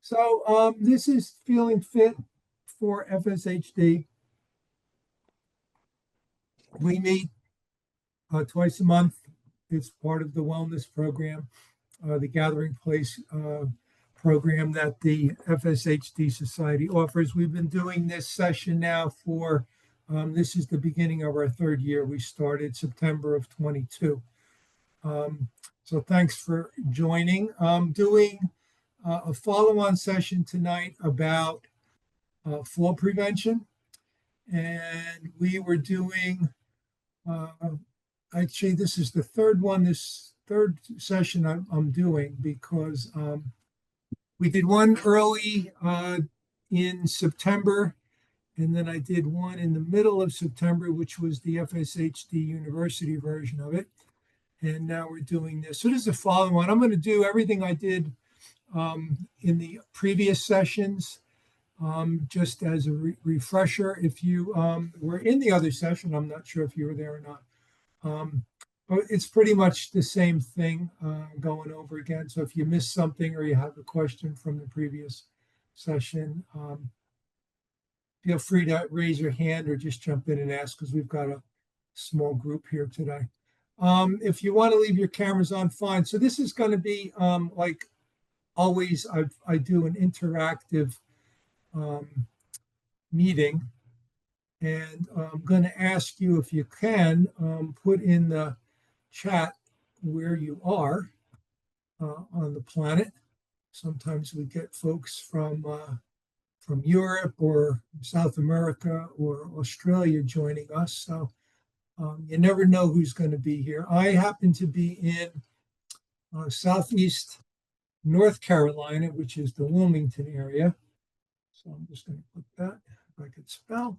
So this is Feeling Fit for FSHD. We meet twice a month. It's part of the wellness program, the Gathering Place program that the FSHD Society offers. We've been doing this session now for, this is the beginning of our third year. We started September of 22. So thanks for joining. I'm doing a follow-on session tonight about fall prevention. And we were doing, actually, this is the third one, this third session I'm doing because we did one early in September, and then I did one in the middle of September, which was the FSHD University version of it. And now we're doing this. So this is a follow-on. I'm going to do everything I did in the previous sessions, just as a refresher. If you were in the other session, I'm not sure if you were there or not. But it's pretty much the same thing going over again. So if you missed something or you have a question from the previous session, feel free to raise your hand or just jump in and ask, because we've got a small group here today. If you want to leave your cameras on, fine. So this is going to be like always, I do an interactive meeting, and I'm going to ask you, if you can, put in the chat where you are on the planet. Sometimes we get folks from Europe or South America or Australia joining us, so you never know who's going to be here. I happen to be in Southeast North Carolina, which is the Wilmington area. So I'm just going to put that, if I could spell.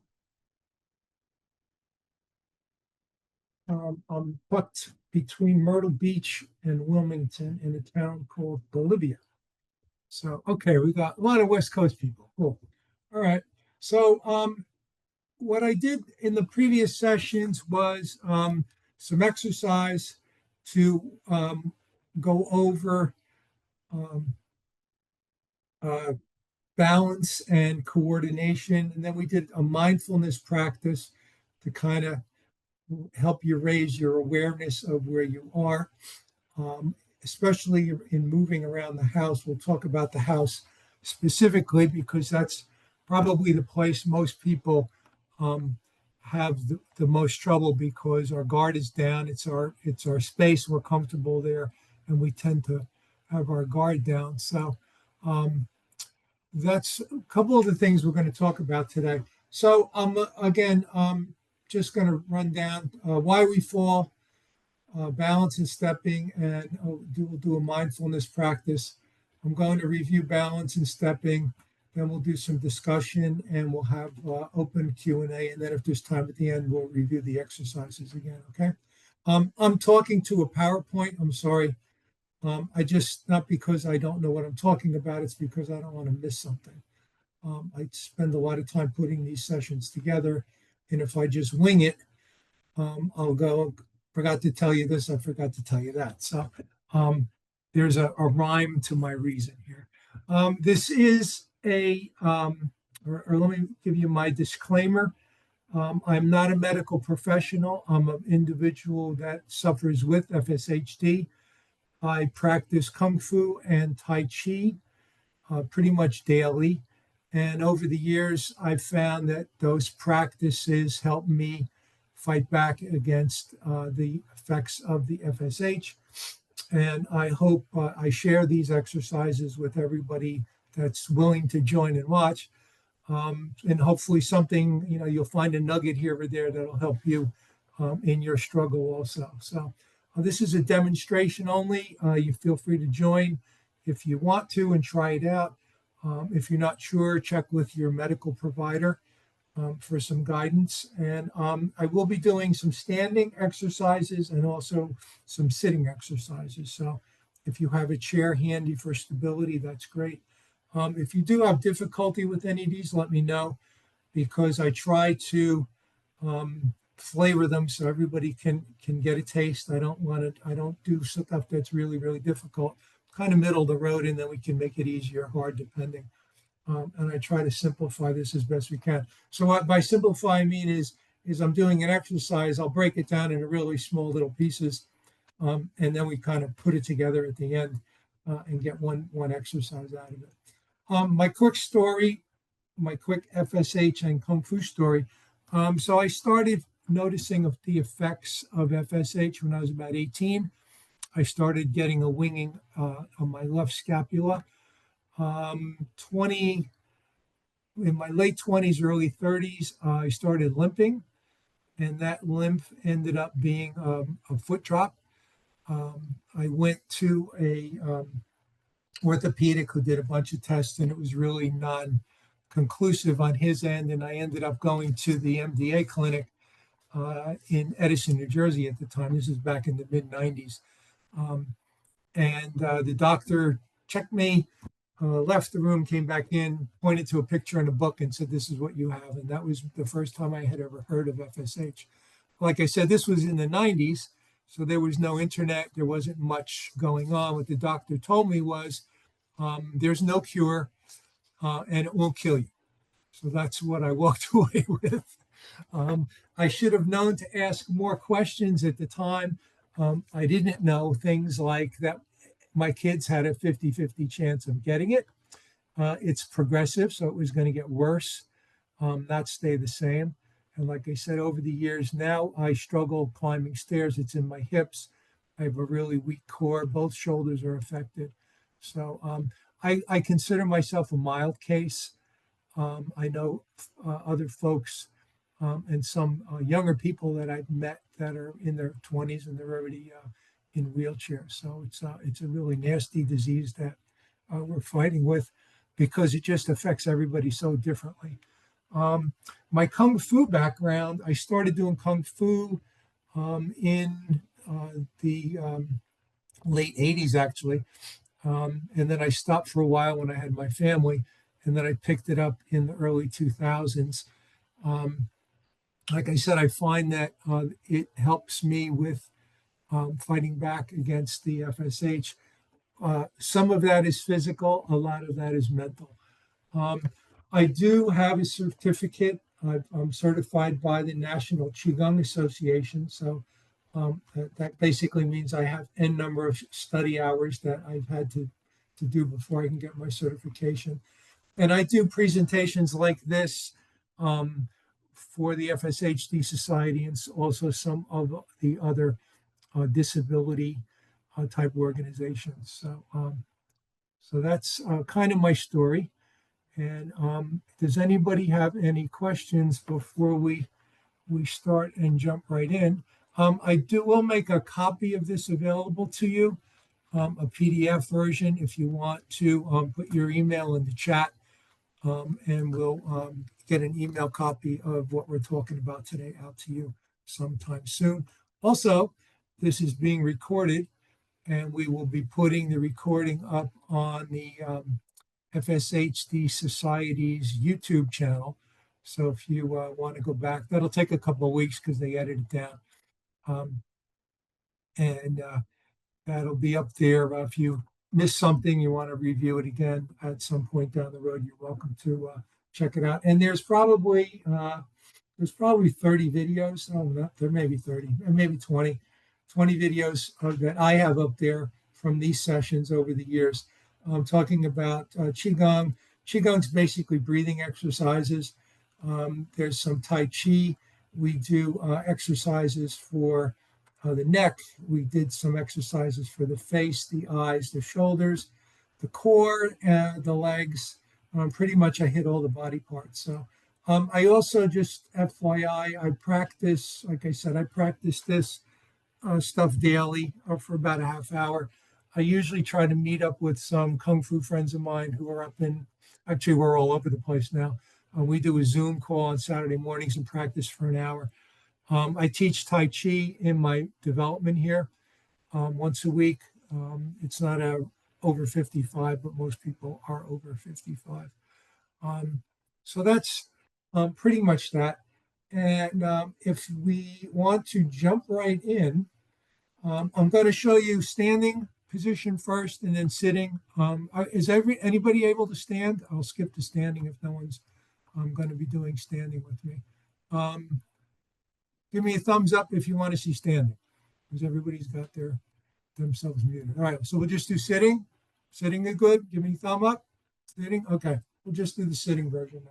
I'm tucked between Myrtle Beach and Wilmington in a town called Bolivia. So, okay, we got a lot of West Coast people. Cool. All right. So what I did in the previous sessions was some exercise to go over balance and coordination. And then we did a mindfulness practice to kind of help you raise your awareness of where you are, especially in moving around the house. We'll talk about the house specifically because that's probably the place most people have the most trouble, because our guard is down. It's our space. We're comfortable there, and we tend to have our guard down. So that's a couple of the things we're going to talk about today. So again, just going to run down why we fall, balance and stepping, and we'll do a mindfulness practice. I'm going to review balance and stepping, then we'll do some discussion, and we'll have open Q&A, and then if there's time at the end, we'll review the exercises again, okay? I'm talking to a PowerPoint. I'm sorry. I just, not because I don't know what I'm talking about, it's because I don't want to miss something. I spend a lot of time putting these sessions together, and if I just wing it, I'll go, forgot to tell you this, I forgot to tell you that. So there's a rhyme to my reason here. This is or let me give you my disclaimer. I'm not a medical professional. I'm an individual that suffers with FSHD. I practice Kung Fu and Tai Chi pretty much daily. And over the years, I've found that those practices help me fight back against the effects of the FSH. And I hope I share these exercises with everybody that's willing to join and watch. And hopefully something, you'll find a nugget here or there that'll help you in your struggle also. So this is a demonstration only. You feel free to join if you want to and try it out. If you're not sure, check with your medical provider for some guidance. And I will be doing some standing exercises and also some sitting exercises. So if you have a chair handy for stability, that's great. If you do have difficulty with any of these, let me know, because I try to flavor them so everybody can get a taste. I don't do stuff that's really, really difficult, kind of middle of the road, and then we can make it easy or hard depending. And I try to simplify this as best we can. So what by simplify I mean is I'm doing an exercise, I'll break it down into really small little pieces, and then we kind of put it together at the end and get one exercise out of it. My quick story, my quick FSH and Kung Fu story. So I started noticing of the effects of FSH when I was about 18. I started getting a winging on my left scapula. 20 in my late 20s, early 30s, I started limping, and that limp ended up being a foot drop. I went to a orthopedic who did a bunch of tests, and it was really non-conclusive on his end. And I ended up going to the MDA clinic in Edison, New Jersey at the time. This is back in the mid 90s. And the doctor checked me, left the room, came back in, pointed to a picture in a book and said, "This is what you have." And that was the first time I had ever heard of FSH. Like I said, this was in the 90s, so there was no internet. There wasn't much going on. What the doctor told me was, there's no cure and it won't kill you. So that's what I walked away with. I should have known to ask more questions at the time. I didn't know things like that my kids had a 50-50 chance of getting it. It's progressive, so it was going to get worse, not stay the same. And like I said, over the years now, I struggle climbing stairs. It's in my hips. I have a really weak core. Both shoulders are affected. So I consider myself a mild case. I know other folks and some younger people that I've met that are in their 20s and they're already in wheelchairs. So it's a really nasty disease that we're fighting with because it just affects everybody so differently. My Kung Fu background, I started doing Kung Fu in the late 80s, actually. And then I stopped for a while when I had my family, and then I picked it up in the early 2000s. Like I said, I find that it helps me with fighting back against the FSH. Some of that is physical, a lot of that is mental. I do have a certificate. I'm certified by the National Qigong Association. So that basically means I have N number of study hours that I've had to do before I can get my certification. And I do presentations like this for the FSHD Society and also some of the other disability type organizations. So that's kind of my story. And does anybody have any questions before we start and jump right in? Will make a copy of this available to you, a PDF version, if you want to put your email in the chat, and we'll get an email copy of what we're talking about today out to you sometime soon. Also, this is being recorded, and we will be putting the recording up on the FSHD Society's YouTube channel. So if you want to go back, that'll take a couple of weeks because they edit it down. And that'll be up there. If you miss something, you want to review it again at some point down the road, you're welcome to check it out. And there's probably 30 videos. Oh, no, there may be 30, maybe 20 videos that I have up there from these sessions over the years. Talking about Qigong. Qigong's basically breathing exercises. There's some Tai Chi. We do exercises for the neck. We did some exercises for the face, the eyes, the shoulders, the core, the legs. Pretty much I hit all the body parts. So I also, just FYI, I practice, like I said, I practice this stuff daily for about a half hour. I usually try to meet up with some Kung Fu friends of mine who are actually we're all over the place now. We do a Zoom call on Saturday mornings and practice for an hour. I teach Tai Chi in my development here once a week. It's not over 55, but most people are over 55. So that's pretty much that. And if we want to jump right in, I'm going to show you standing position first and then sitting. Is anybody able to stand? I'll skip to standing if no one's going to be doing standing with me. Um, Give me a thumbs up if you want to see standing, because everybody's got themselves muted. All right, so we'll just do sitting. Sitting is good. Give me a thumb up. Sitting, okay. We'll just do the sitting version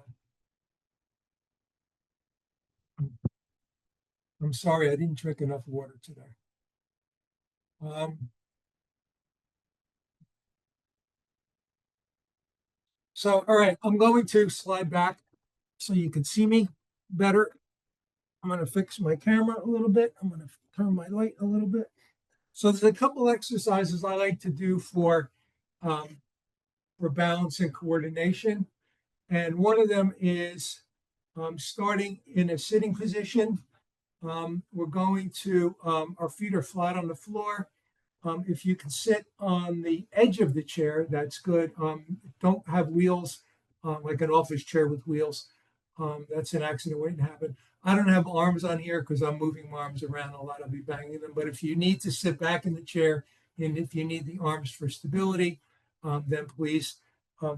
now. I'm sorry, I didn't drink enough water today. So, all right, I'm going to slide back so you can see me better. I'm going to fix my camera a little bit. I'm going to turn my light a little bit. So there's a couple exercises I like to do um, for balance and coordination. And one of them is starting in a sitting position. We're going to, our feet are flat on the floor. If you can sit on the edge of the chair, that's good. Don't have wheels, like an office chair with wheels. That's an accident waiting to happen. I don't have arms on here because I'm moving my arms around a lot. I'll be banging them. But if you need to sit back in the chair and if you need the arms for stability, then please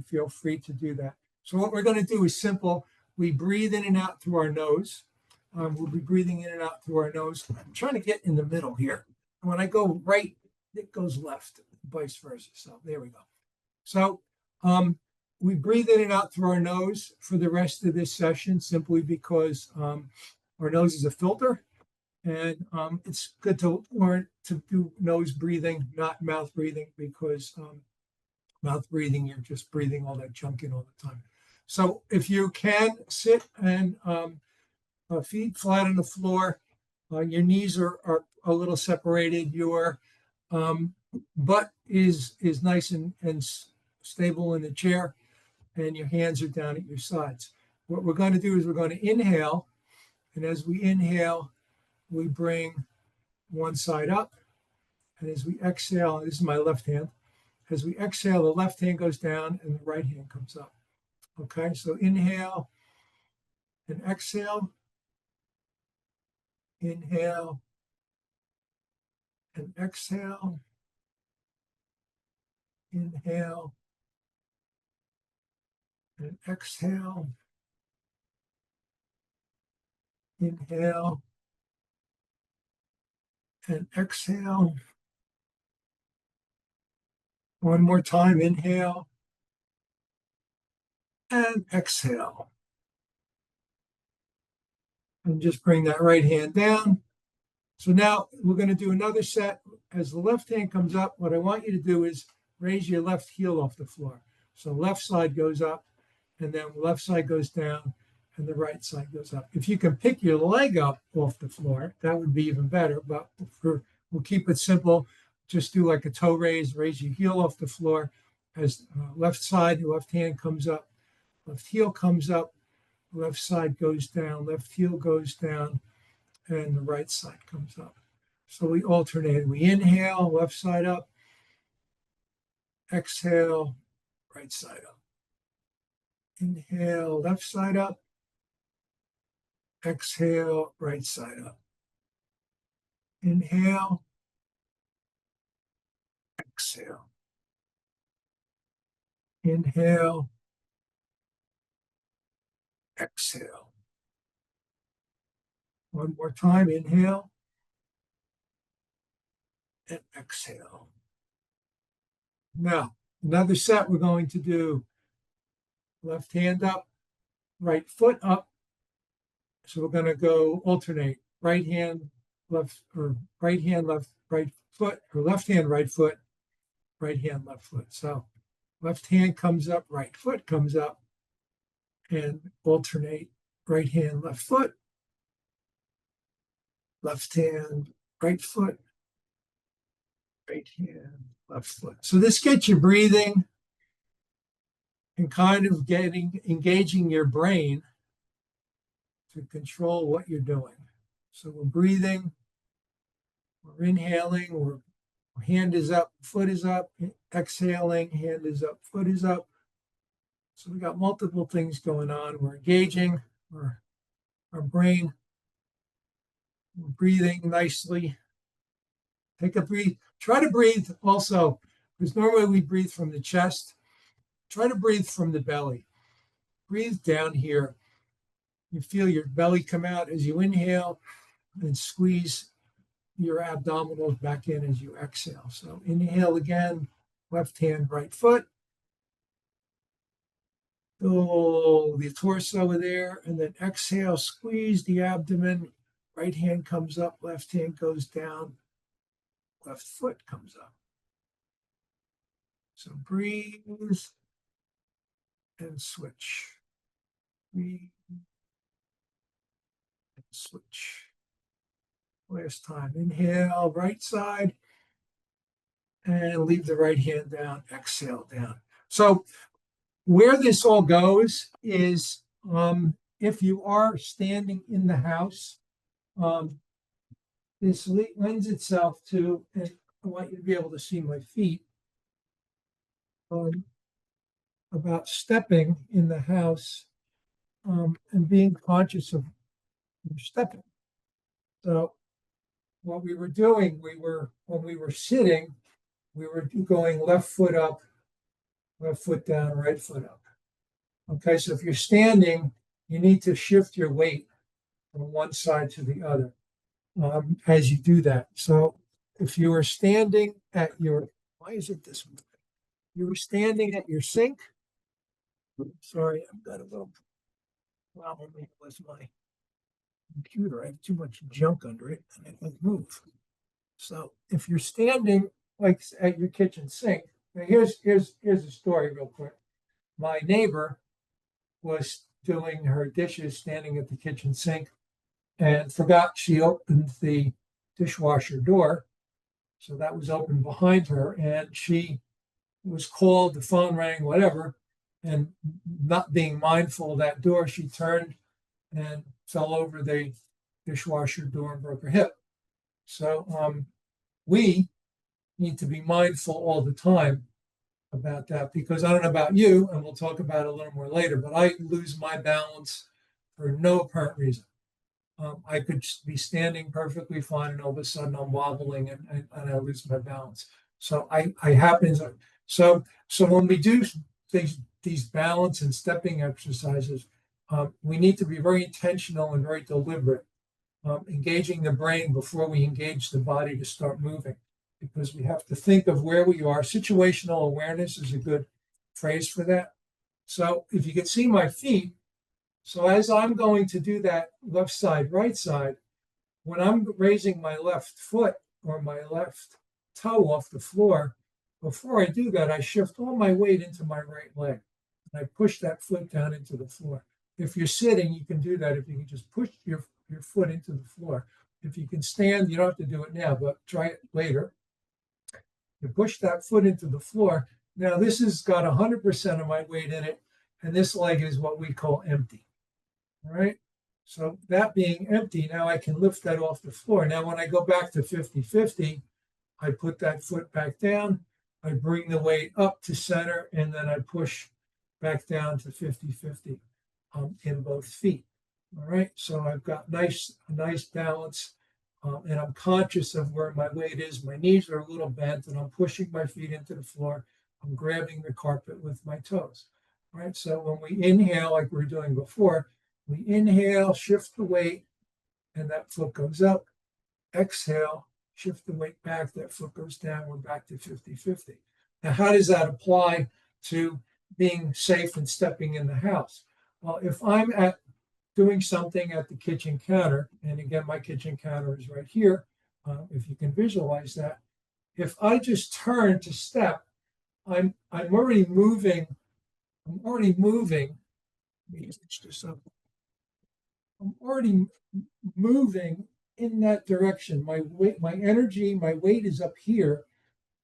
feel free to do that. So what we're going to do is simple. We breathe in and out through our nose. We'll be breathing in and out through our nose. I'm trying to get in the middle here. When I go right, it goes left, vice versa. So there we go. So we breathe in and out through our nose for the rest of this session, simply because our nose is a filter, and it's good to learn to do nose breathing, not mouth breathing, because mouth breathing, you're just breathing all that junk in all the time. So if you can sit and feet flat on the floor, your knees are a little separated, your butt is nice and stable in the chair, and your hands are down at your sides. What we're going to do is we're going to inhale, and as we inhale, we bring one side up, and as we exhale, this is my left hand, as we exhale, the left hand goes down and the right hand comes up. Okay, so inhale and exhale, inhale and exhale, inhale and exhale, inhale and exhale. One more time, inhale and exhale. And just bring that right hand down. So now we're going to do another set. As the left hand comes up, what I want you to do is raise your left heel off the floor. So left side goes up, and then left side goes down, and the right side goes up. If you can pick your leg up off the floor, that would be even better, but we'll keep it simple. Just do like a toe raise your heel off the floor. As left side, the left hand comes up, left heel comes up, left side goes down, left heel goes down, and the right side comes up. So we alternate. We inhale, left side up, exhale, right side up. Inhale, left side up, exhale, right side up. Inhale, exhale. Inhale, exhale. One more time, inhale and exhale. Now, another set we're going to do left hand up, right foot up. So we're going to go alternate right hand, left, or right hand, left, right foot, or left hand, right foot, right hand, left foot. So left hand comes up, right foot comes up, and alternate right hand, left foot, left hand, right foot, right hand, left foot. So this gets you breathing and kind of engaging your brain to control what you're doing. So we're breathing, we're inhaling, hand is up, foot is up, exhaling, hand is up, foot is up. So we got multiple things going on. We're engaging, we're our brain. We're breathing nicely. Take a breathe. Try to breathe also, because normally we breathe from the chest. Try to breathe from the belly. Breathe down here. You feel your belly come out as you inhale and squeeze your abdominals back in as you exhale. So inhale again, left hand, right foot. Pull the torso there, and then exhale, squeeze the abdomen. Right hand comes up, left hand goes down, left foot comes up. So breathe and switch. Breathe and switch. Last time. Inhale, right side, and leave the right hand down. Exhale down. So where this all goes is if you are standing in the house, this lends itself to, and I want you to be able to see my feet, about stepping in the house and being conscious of your stepping. So what we were doing, when we were sitting, we were going left foot up, left foot down, right foot up. Okay, so if you're standing, you need to shift your weight from one side to the other as you do that. So if you were standing at your, why is it this way? You were standing at your sink. Sorry, I've got a little problem with my computer. I have too much junk under it and it won't move. So if you're standing like at your kitchen sink, now here's a story real quick. My neighbor was doing her dishes standing at the kitchen sink and forgot she opened the dishwasher door. So that was open behind her, and she was called, the phone rang, whatever, and not being mindful of that door, she turned and fell over the dishwasher door and broke her hip. So we need to be mindful all the time about that, because I don't know about you, and we'll talk about it a little more later, but I lose my balance for no apparent reason. I could be standing perfectly fine, and all of a sudden I'm wobbling and I lose my balance. So I happen to, so when we do these balance and stepping exercises, we need to be very intentional and very deliberate, engaging the brain before we engage the body to start moving, because we have to think of where we are. Situational awareness is a good phrase for that. So if you can see my feet, so as I'm going to do that left side, right side, when I'm raising my left foot or my left toe off the floor, before I do that, I shift all my weight into my right leg. And I push that foot down into the floor. If you're sitting, you can do that. If you can just push your foot into the floor. If you can stand, you don't have to do it now, but try it later. You push that foot into the floor. Now this has got 100% of my weight in it, and this leg is what we call empty. All right. So that being empty, now I can lift that off the floor. Now, when I go back to 50-50, I put that foot back down. I bring the weight up to center, and then I push back down to 50-50 in both feet. All right. So I've got a nice balance, and I'm conscious of where my weight is. My knees are a little bent, and I'm pushing my feet into the floor. I'm grabbing the carpet with my toes. All right. So when we inhale, like we were doing before, we inhale, shift the weight, and that foot goes up. Exhale, shift the weight back, that foot goes down. We're back to 50-50. Now, how does that apply to being safe and stepping in the house? Well, if I'm doing something at the kitchen counter, and again, my kitchen counter is right here, if you can visualize that, if I just turn to step, I'm already moving. Let me switch this up. I'm already moving in that direction. My weight, my energy, my weight is up here.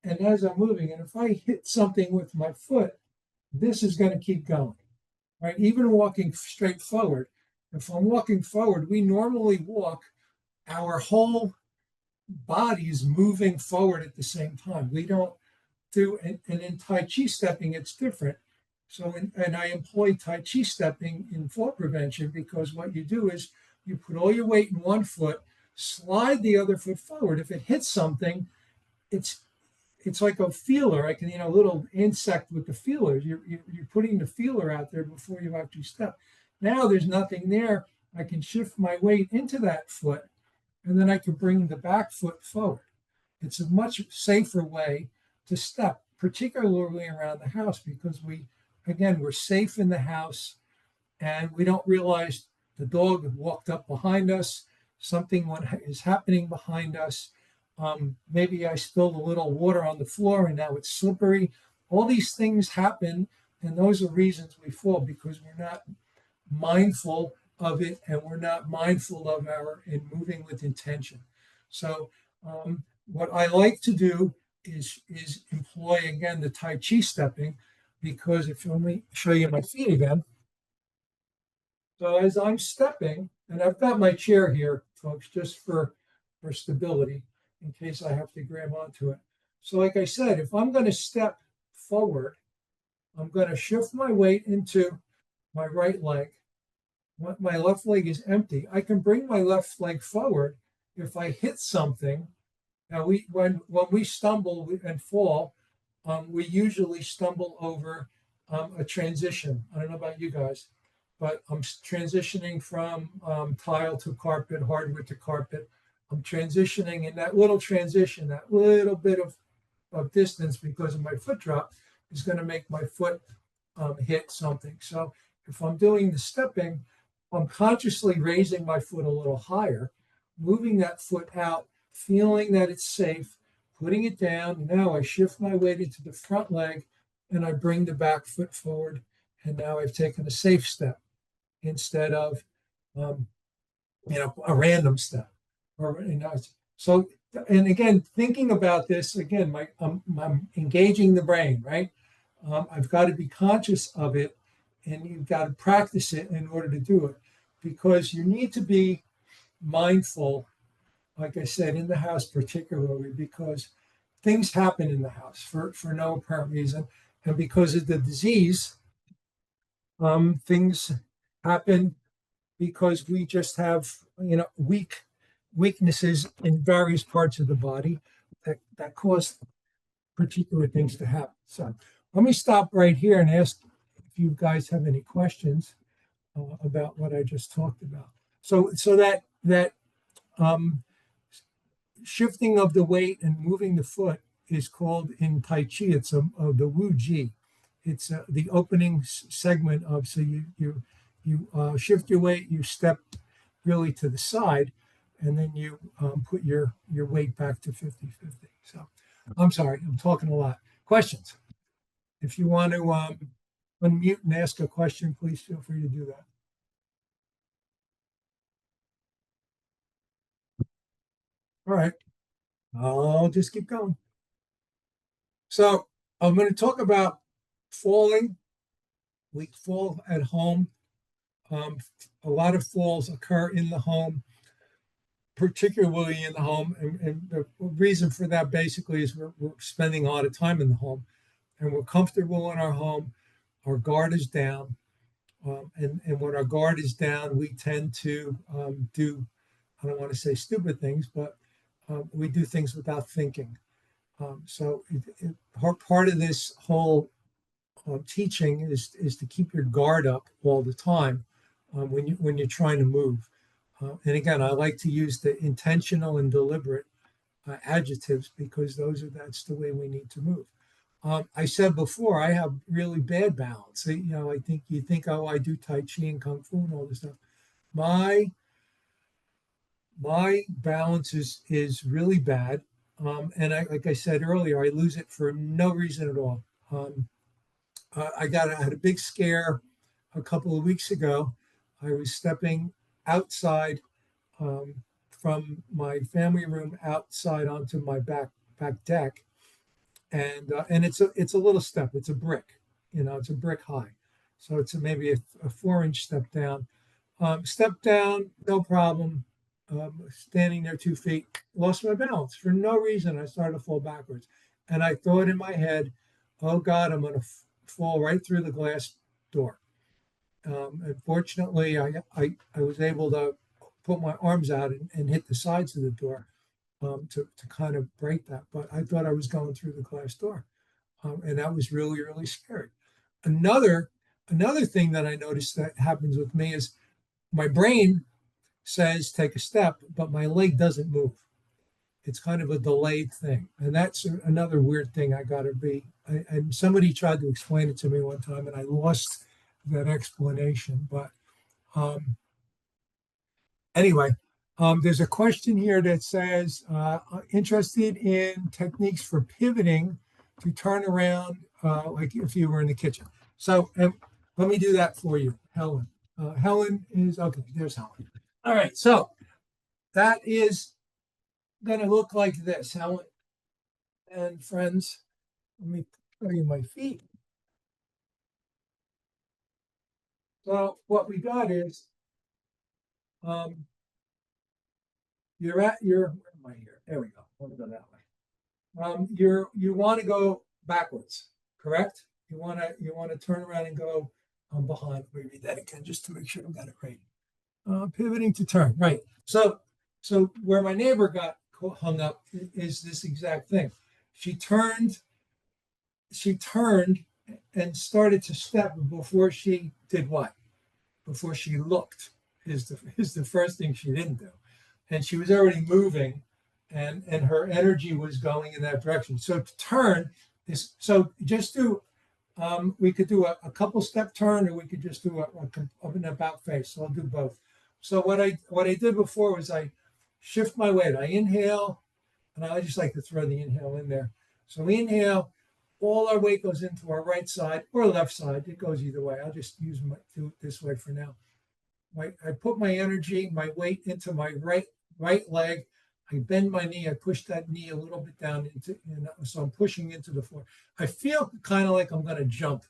And as I'm moving, and if I hit something with my foot, this is going to keep going, right? Even walking straight forward. If I'm walking forward, we normally walk, our whole body is moving forward at the same time. We don't do, and in Tai Chi stepping, it's different. So, and I employ Tai Chi stepping in fall prevention, because what you do is You put all your weight in one foot, slide the other foot forward. If it hits something, it's it's like a feeler, like a little insect with the feeler. You're putting the feeler out there before you actually step. Now there's nothing there. I can shift my weight into that foot, and then I can bring the back foot forward. It's a much safer way to step, particularly around the house, because we're safe in the house and we don't realize the dog walked up behind us, something is happening behind us. Maybe I spilled a little water on the floor and now it's slippery. All these things happen, and those are reasons we fall because we're not mindful of it and we're not mindful of our in moving with intention. So, what I like to do is employ again the Tai Chi stepping, because if you let me show you my feet again. So as I'm stepping, and I've got my chair here, folks, just for stability in case I have to grab onto it. So like I said, if I'm going to step forward, I'm going to shift my weight into my right leg. My left leg is empty. I can bring my left leg forward. If I hit something, now when we stumble and fall, we usually stumble over a transition. I don't know about you guys, but I'm transitioning from tile to carpet, hardwood to carpet. I'm transitioning in that little transition, that little bit of distance because of my foot drop is going to make my foot hit something. So if I'm doing the stepping, I'm consciously raising my foot a little higher, moving that foot out, feeling that it's safe, putting it down. Now I shift my weight into the front leg and I bring the back foot forward. And now I've taken a safe step instead of, um, a random step. So, and again, thinking about this, again, I'm engaging the brain, right? I've got to be conscious of it and you've got to practice it in order to do it because you need to be mindful, like I said, in the house particularly, because things happen in the house for no apparent reason. And because of the disease, things happen because we just have, weaknesses in various parts of the body that cause particular things to happen. So let me stop right here and ask if you guys have any questions about what I just talked about. So that um, shifting of the weight and moving the foot is called in Tai Chi. It's the Wu Ji. It's the opening segment of so you shift your weight, you step really to the side, and then you put your weight back to 50-50. So I'm sorry, I'm talking a lot. Questions? If you want to unmute and ask a question, please feel free to do that. All right, I'll just keep going. So I'm going to talk about falling. We fall at home. A lot of falls occur in the home, particularly in the home. And the reason for that basically is we're spending a lot of time in the home and we're comfortable in our home. Our guard is down. And when our guard is down, we tend to do, I don't want to say stupid things, but we do things without thinking. So part of this whole teaching is to keep your guard up all the time when you're trying to move. And again, I like to use the intentional and deliberate adjectives because that's the way we need to move. I said before, I have really bad balance. I think you think, oh, I do Tai Chi and Kung Fu and all this stuff. My balance is really bad. And like I said earlier, I lose it for no reason at all. I had a big scare a couple of weeks ago. I was stepping outside from my family room outside onto my back deck, and it's a little step. It's a brick, it's a brick high, so it's maybe a 4-inch step down. Step down, no problem. Standing there 2 feet, lost my balance for no reason. I started to fall backwards, and I thought in my head, "Oh God, I'm going to fall right through the glass door." Unfortunately, I was able to put my arms out and hit the sides of the door to kind of break that. But I thought I was going through the glass door, and that was really, really scary. Another thing that I noticed that happens with me is my brain says take a step, but my leg doesn't move. It's kind of a delayed thing, and that's another weird thing I got to be. And somebody tried to explain it to me one time, and I lost that explanation. But anyway, there's a question here that says, interested in techniques for pivoting to turn around, like if you were in the kitchen. So let me do that for you, Helen. Helen is, okay, there's Helen. All right, so that is going to look like this, Helen and friends. Let me show you my feet. So what we got is, you're at your, where am I here? There we go. We'll go that way. You want to go backwards, correct? You want to turn around and go behind. Let me read that again just to make sure I got it right. Pivoting to turn, right? So where my neighbor got hung up is this exact thing. She turned and started to step before she did what? Before she looked is the first thing she didn't do. And she was already moving, and her energy was going in that direction. So to turn is, so just do, we could do a couple step turn, or we could just do an about face. So I'll do both. So what I did before was I shift my weight. I inhale, and I just like to throw the inhale in there. So we inhale, all our weight goes into our right side or left side. It goes either way. I'll just do it this way for now. I put my energy, my weight into my right leg. I bend my knee. I push that knee a little bit down so I'm pushing into the floor. I feel kind of like I'm going to jump.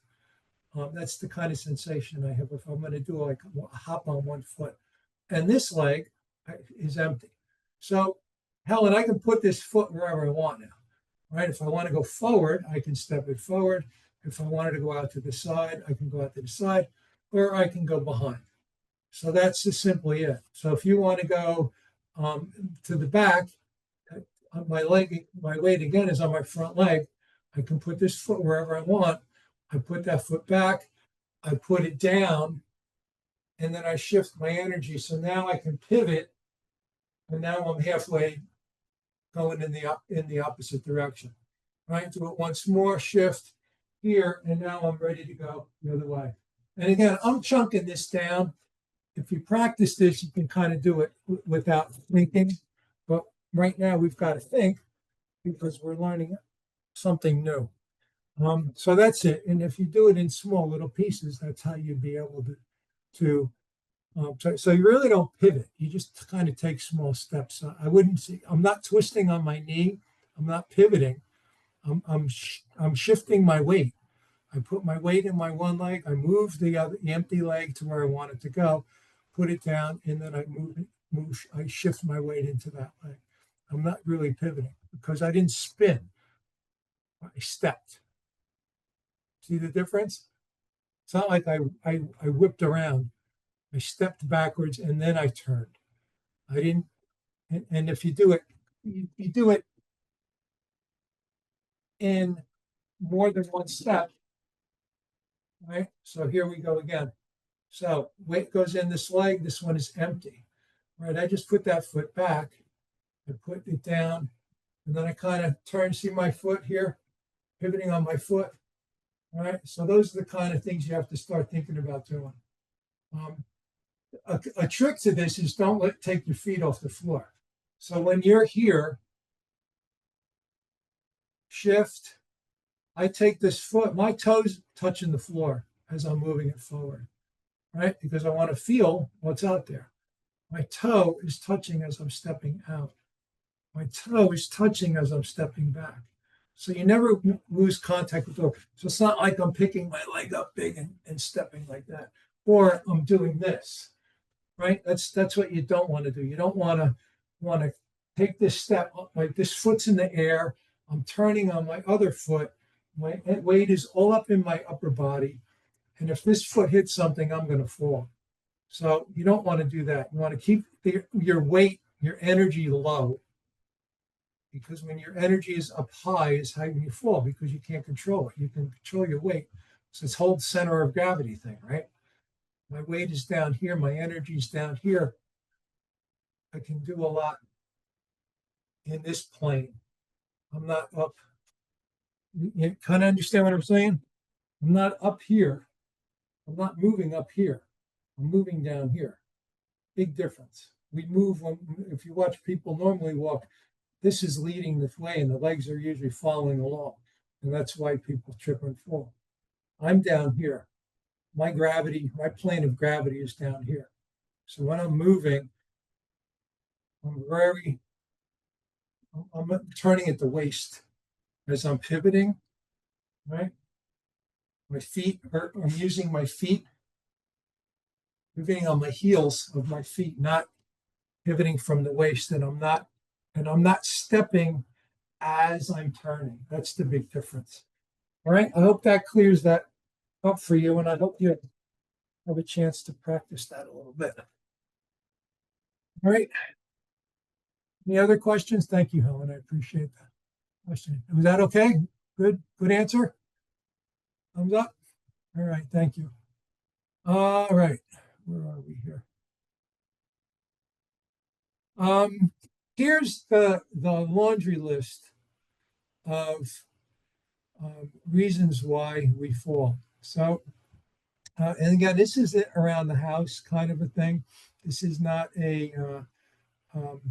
That's the kind of sensation I have if I'm going to do like a hop on one foot. And this leg is empty. So, Helen, I can put this foot wherever I want now, right? If I want to go forward, I can step it forward. If I wanted to go out to the side, I can go out to the side, or I can go behind. So that's just simply it. So if you want to go to the back, my weight again is on my front leg. I can put this foot wherever I want. I put that foot back, I put it down, and then I shift my energy. So now I can pivot, and now I'm halfway going in the opposite direction. Right? Do it once more, shift here, and now I'm ready to go the other way. And again, I'm chunking this down. If you practice this, you can kind of do it without thinking. But right now we've got to think because we're learning something new. So that's it. And if you do it in small little pieces, that's how you'd be able to so you really don't pivot. You just kind of take small steps. I wouldn't see, I'm not twisting on my knee. I'm not pivoting. I'm shifting my weight. I put my weight in my one leg. I move the empty leg to where I want it to go, put it down, and then I I shift my weight into that leg. I'm not really pivoting because I didn't spin. I stepped. See the difference? It's not like I whipped around. I stepped backwards and then I turned. I didn't, and if you do it, you do it in more than one step, right? So here we go again. So weight goes in this leg, this one is empty, right? I just put that foot back, I put it down, and then I kind of turn, see my foot here, pivoting on my foot, right? So those are the kind of things you have to start thinking about doing. A trick to this is don't take your feet off the floor. So when you're here, shift, I take this foot, my toes touching the floor as I'm moving it forward, right? Because I want to feel what's out there. My toe is touching as I'm stepping out. My toe is touching as I'm stepping back. So you never lose contact with the floor. So it's not like I'm picking my leg up big and stepping like that. Or I'm doing this, right? That's what you don't want to do. You don't want to take this step, like this foot's in the air. I'm turning on my other foot. My weight is all up in my upper body. And if this foot hits something, I'm going to fall. So you don't want to do that. You want to keep your weight, your energy low, because when your energy is up high is how you fall, because you can't control it. You can control your weight. So it's whole center of gravity thing, right? My weight is down here, my energy is down here. I can do a lot in this plane. I'm not up. You kind of understand what I'm saying? I'm not up here. I'm not moving up here. I'm moving down here. Big difference. We move when, if you watch people normally walk, this is leading the way and the legs are usually following along. And that's why people trip and fall. I'm down here. My gravity, my plane of gravity is down here. So when I'm moving, I'm very, I'm turning at the waist as I'm pivoting, right? My feet are, I'm using my feet, pivoting on my heels of my feet, not pivoting from the waist. And I'm not stepping as I'm turning. That's the big difference. All right. I hope that clears that up for you. And I hope you have a chance to practice that a little bit. All right. Any other questions? Thank you, Helen. I appreciate that question. Was that okay? Good. Good answer. Thumbs up. All right. Thank you. All right. Where are we here? Here's the laundry list of reasons why we fall. So, and again, this is it around the house kind of a thing. This is not a um,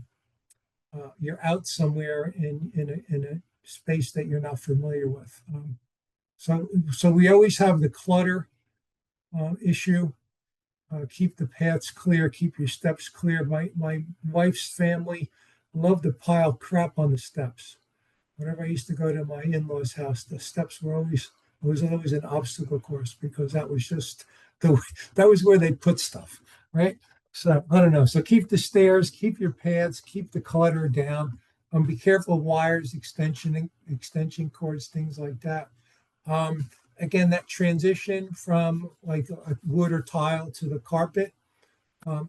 you're out somewhere in a space that you're not familiar with. So we always have the clutter issue. Keep the paths clear, keep your steps clear. My wife's family loved to pile crap on the steps. Whenever I used to go to my in-laws' house, the steps were always it was always an obstacle course because that was just the that was where they put stuff, right? So I don't know. So keep the stairs, keep your paths, keep the clutter down. Be careful of wires, extension cords, things like that. Again, that transition from like a wood or tile to the carpet,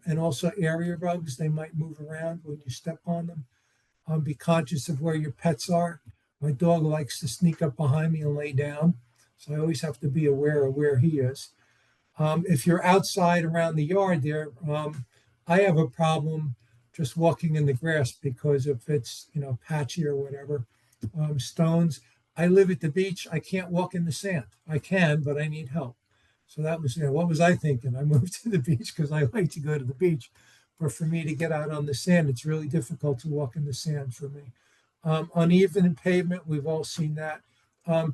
and also area rugs, they might move around when you step on them. Be conscious of where your pets are. My dog likes to sneak up behind me and lay down, so I always have to be aware of where he is. If you're outside around the yard there, I have a problem just walking in the grass because if it's patchy or whatever, stones. I live at the beach. I can't walk in the sand. I can, but I need help. So that was, what was I thinking? I moved to the beach because I like to go to the beach. But for me to get out on the sand, it's really difficult to walk in the sand for me. Uneven pavement, we've all seen that.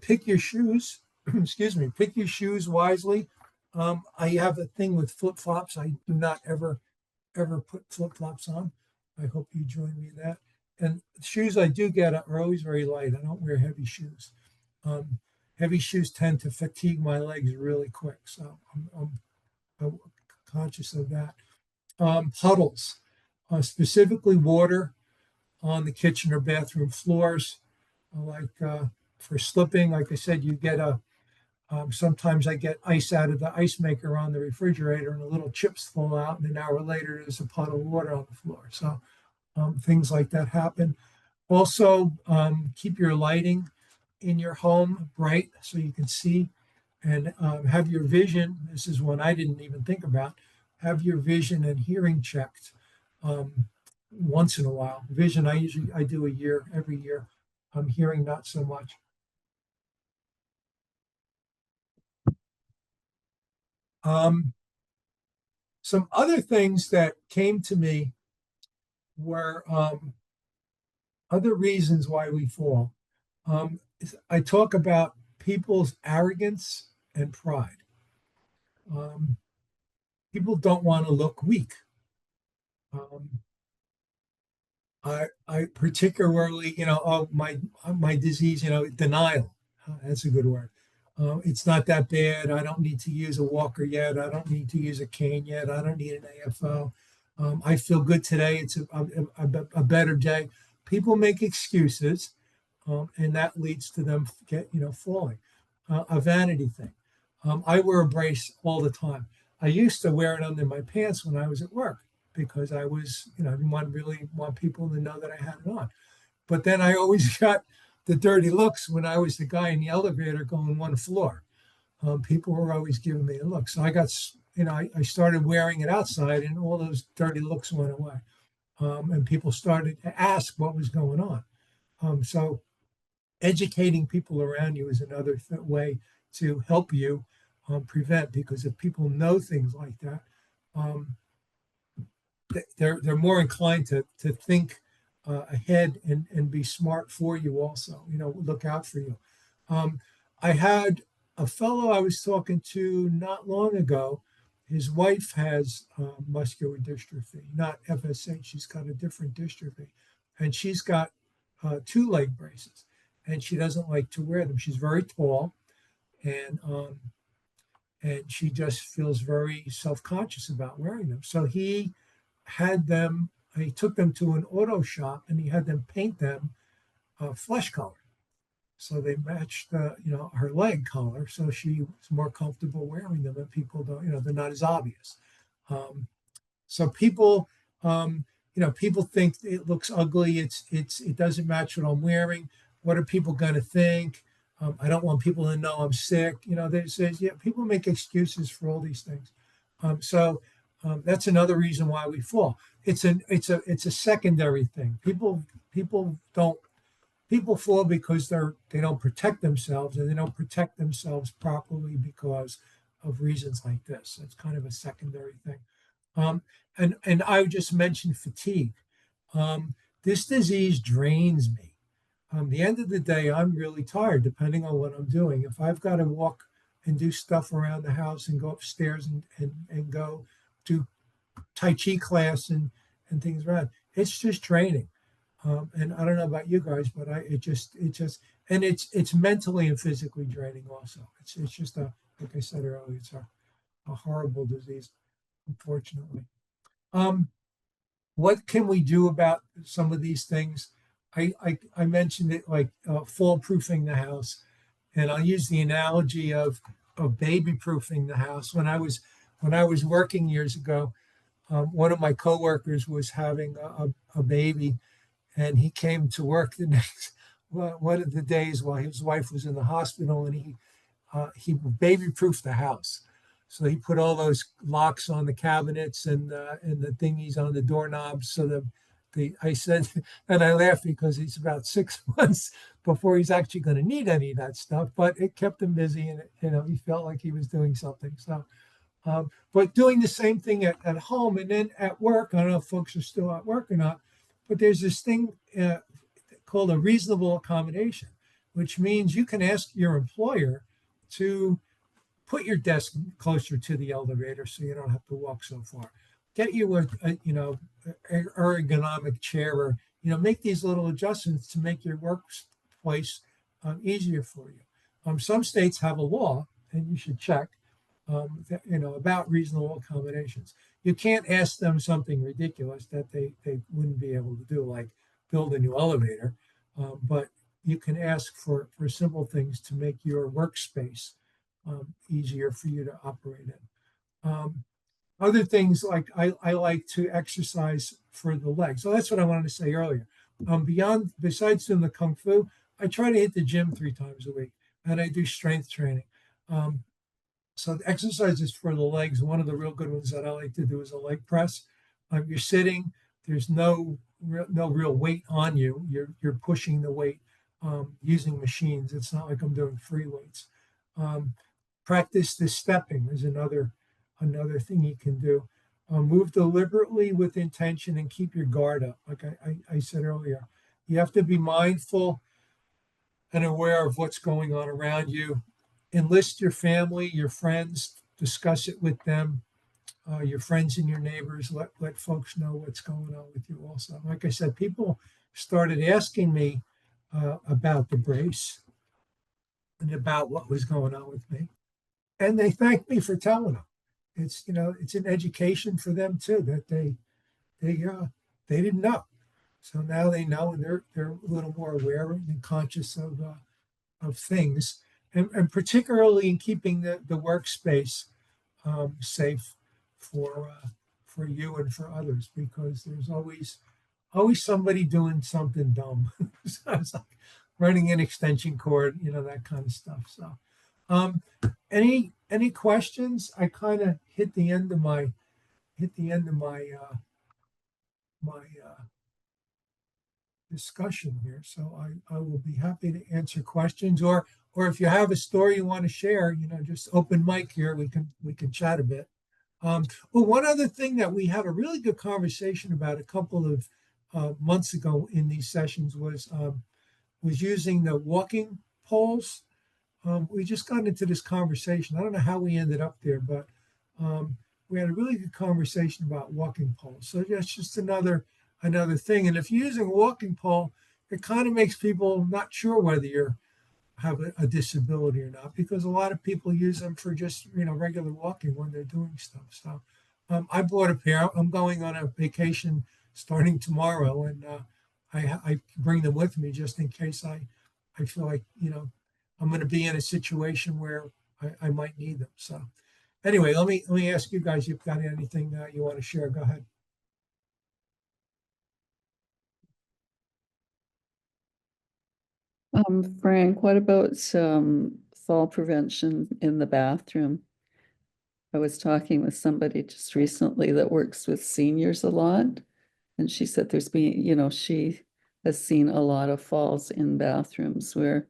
Pick your shoes, excuse me, pick your shoes wisely. I have a thing with flip flops. I do not ever put flip flops on. I hope you join me in that. And shoes I do get are always very light. I don't wear heavy shoes. Um, Heavy shoes tend to fatigue my legs really quick. So I'm conscious of that. Puddles, specifically water on the kitchen or bathroom floors. For slipping, like I said, you get sometimes I get ice out of the ice maker on the refrigerator and the little chips fall out, and an hour later there's a puddle of water on the floor. So things like that happen. Also, keep your lighting in your home bright so you can see and have your vision. This is one I didn't even think about. Have your vision and hearing checked once in a while. Vision, I do every year. Hearing, not so much. Some other things that came to me were other reasons why we fall. I talk about people's arrogance and pride. Um, People don't want to look weak. Um, I particularly, my disease, denial. That's a good word. It's not that bad. I don't need to use a walker yet. I don't need to use a cane yet. I don't need an AFO. I feel good today. It's a better day. People make excuses, and that leads to them falling. A vanity thing. I wear a brace all the time. I used to wear it under my pants when I was at work because I was, I didn't really want people to know that I had it on. But then I always got the dirty looks when I was the guy in the elevator going one floor. People were always giving me a look. So I got, I started wearing it outside and all those dirty looks went away. And people started to ask what was going on. So educating people around you is another way to help you prevent, because if people know things like that, um, they're more inclined to think ahead and be smart for you also, look out for you. um, I had a fellow I was talking to not long ago. His wife has muscular dystrophy, not FSH. She's got a different dystrophy, and she's got two leg braces, and she doesn't like to wear them. She's very tall, and she just feels very self-conscious about wearing them. So he took them to an auto shop and he had them paint them flesh color. So they matched, her leg color. So she was more comfortable wearing them, and people don't, they're not as obvious. Um, so people think it looks ugly. It doesn't match what I'm wearing. What are people going to think? I don't want people to know I'm sick. People make excuses for all these things. That's another reason why we fall. It's a secondary thing. People don't people fall because they don't protect themselves, and they don't protect themselves properly because of reasons like this. It's kind of a secondary thing. Um, and I just mentioned fatigue. Um, this disease drains me. The end of the day, I'm really tired, depending on what I'm doing. If I've got to walk and do stuff around the house and go upstairs and go do Tai Chi class and things around, it's just draining. And I don't know about you guys, but and it's mentally and physically draining also. It's just like I said earlier, it's a horrible disease, unfortunately. Um, what can we do about some of these things? I mentioned it, like fall proofing the house, and I'll use the analogy of baby proofing the house. When I was working years ago, one of my coworkers was having a baby, and he came to work the next one of the days while his wife was in the hospital, and he baby proofed the house. So he put all those locks on the cabinets and the thingies on the doorknobs. So I said, and I laughed because he's about 6 months before he's actually going to need any of that stuff. But it kept him busy, and he felt like he was doing something. So, but doing the same thing at home and then at work. I don't know if folks are still at work or not, but there's this thing called a reasonable accommodation, which means you can ask your employer to put your desk closer to the elevator so you don't have to walk so far. Get you a ergonomic chair, or make these little adjustments to make your workplace easier for you. Some states have a law, and you should check about reasonable accommodations. You can't ask them something ridiculous that they wouldn't be able to do, like build a new elevator, but you can ask for simple things to make your workspace easier for you to operate in. Other things, like I like to exercise for the legs. So that's what I wanted to say earlier. Besides doing the Kung Fu, I try to hit the gym 3 times a week, and I do strength training. So the exercises for the legs, one of the real good ones that I like to do is a leg press. You're sitting, there's no real weight on you. You're pushing the weight using machines. It's not like I'm doing free weights. Practice the stepping is another thing you can do. Move deliberately with intention and keep your guard up. Like I said earlier, you have to be mindful and aware of what's going on around you. Enlist your family, your friends, discuss it with them, your friends and your neighbors. Let folks know what's going on with you also. Like I said, people started asking me about the brace and about what was going on with me, and they thanked me for telling them. It's an education for them too, that they didn't know. So now they know, and they're a little more aware and conscious of things, and particularly in keeping the workspace safe for you and for others, because there's always somebody doing something dumb. So it's like running an extension cord, that kind of stuff. So, um, any questions? I kind of hit the end of my discussion here. So I will be happy to answer questions, or if you have a story you want to share, just open mic here. We can chat a bit. Well, one other thing that we had a really good conversation about a couple of months ago in these sessions was using the walking poles. We just got into this conversation. I don't know how we ended up there, but um, we had a really good conversation about walking poles. So that's just another thing. And if you're using a walking pole, it kind of makes people not sure whether you have a disability or not, because a lot of people use them for just regular walking when they're doing stuff. So I bought a pair. I'm going on a vacation starting tomorrow, and I bring them with me just in case I feel like I'm going to be in a situation where I might need them. So anyway, let me ask you guys, if you've got anything you want to share. Go ahead. Frank, what about fall prevention in the bathroom? I was talking with somebody just recently that works with seniors a lot, and she said she has seen a lot of falls in bathrooms where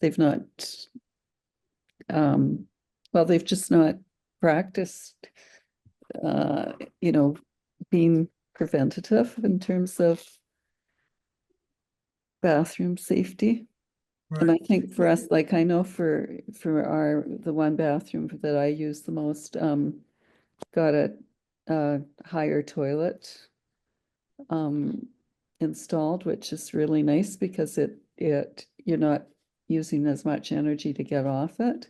they've not, um, they've just not practiced, uh, you know, being preventative in terms of bathroom safety. And I Right. think for us, like I know for the one bathroom that I use the most, got a higher toilet um installed, which is really nice because it you're not using as much energy to get off it,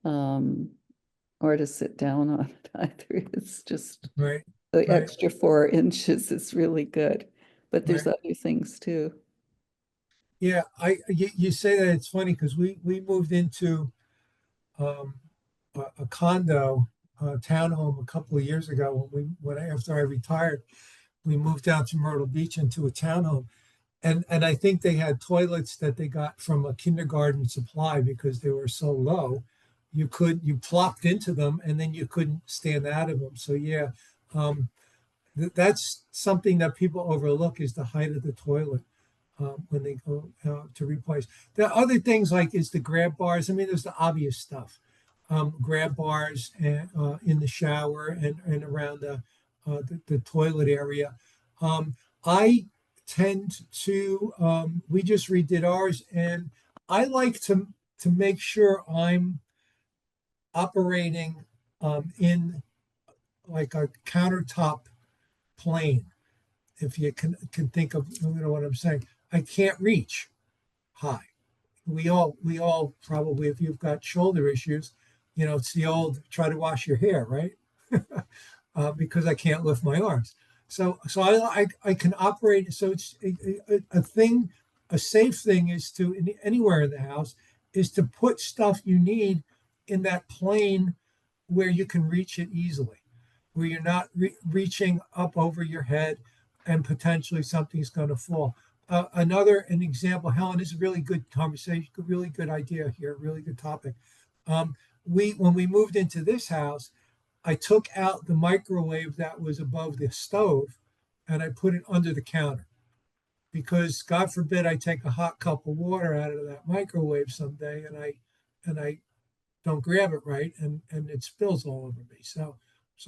um, or to sit down on it either. It's just Right. the Right. extra 4 inches is really good, but there's Right. other things too. Yeah. You say that, it's funny because we moved into um, a condo, townhome a couple of years ago when after I retired. We moved down to Myrtle Beach into a townhome, and I think they had toilets that they got from a kindergarten supply because they were so low. You plopped into them and then you couldn't stand out of them. So yeah, um, that's something that people overlook, is the height of the toilet when they go to replace. The other things like is the grab bars. I mean, there's the obvious stuff, grab bars in the shower and around the toilet area. I tend to we just redid ours, and I like to make sure I'm operating in like a countertop plane. If you can think of what I'm saying, I can't reach high. We all probably, if you've got shoulder issues, it's the old try to wash your hair, right? Because I can't lift my arms. So I can operate. So it's a thing. A safe thing is to anywhere in the house is to put stuff you need in that plane where you can reach it easily, where you're not reaching up over your head and potentially something's going to fall. An example, Helen, is a really good conversation, really good idea here, really good topic. We when we moved into this house, I took out the microwave that was above the stove and I put it under the counter, because God forbid I take a hot cup of water out of that microwave someday and I don't grab it right and it spills all over me. So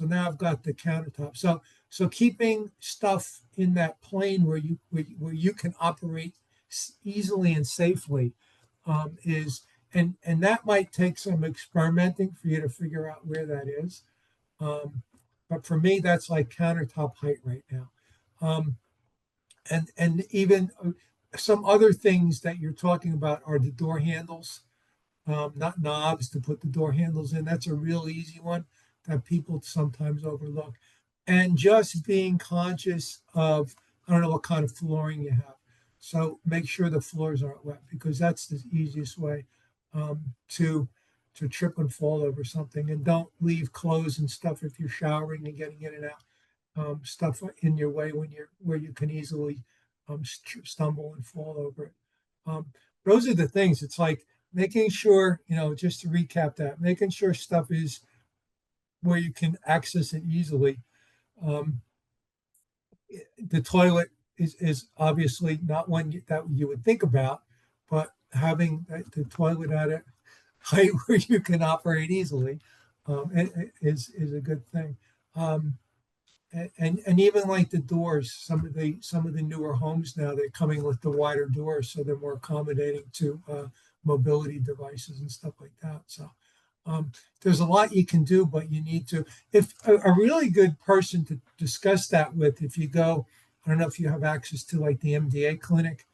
now I've got the countertop. So keeping stuff in that plane where you can operate easily and safely is and that might take some experimenting for you to figure out where that is. But for me, that's like countertop height right now. Um, and even some other things that you're talking about are the door handles, not knobs to put the door handles in. That's a real easy one that people sometimes overlook. And just being conscious of, I don't know what kind of flooring you have. So make sure the floors aren't wet, because that's the easiest way to to trip and fall over something. And don't leave clothes and stuff if you're showering and getting in and out, stuff in your way when you're where you can easily stumble and fall over it. Um, those are the things. It's like making sure, just to recap that, making sure stuff is where you can access it easily. Um, the toilet is obviously not one that you would think about, but having the toilet at a height where you can operate easily is a good thing. Um, and even like the doors, some of the newer homes now, they're coming with the wider doors, so they're more accommodating to mobility devices and stuff like that. So there's a lot you can do, but you need to. If a really good person to discuss that with, if you go, I don't know if you have access to like the MDA clinic.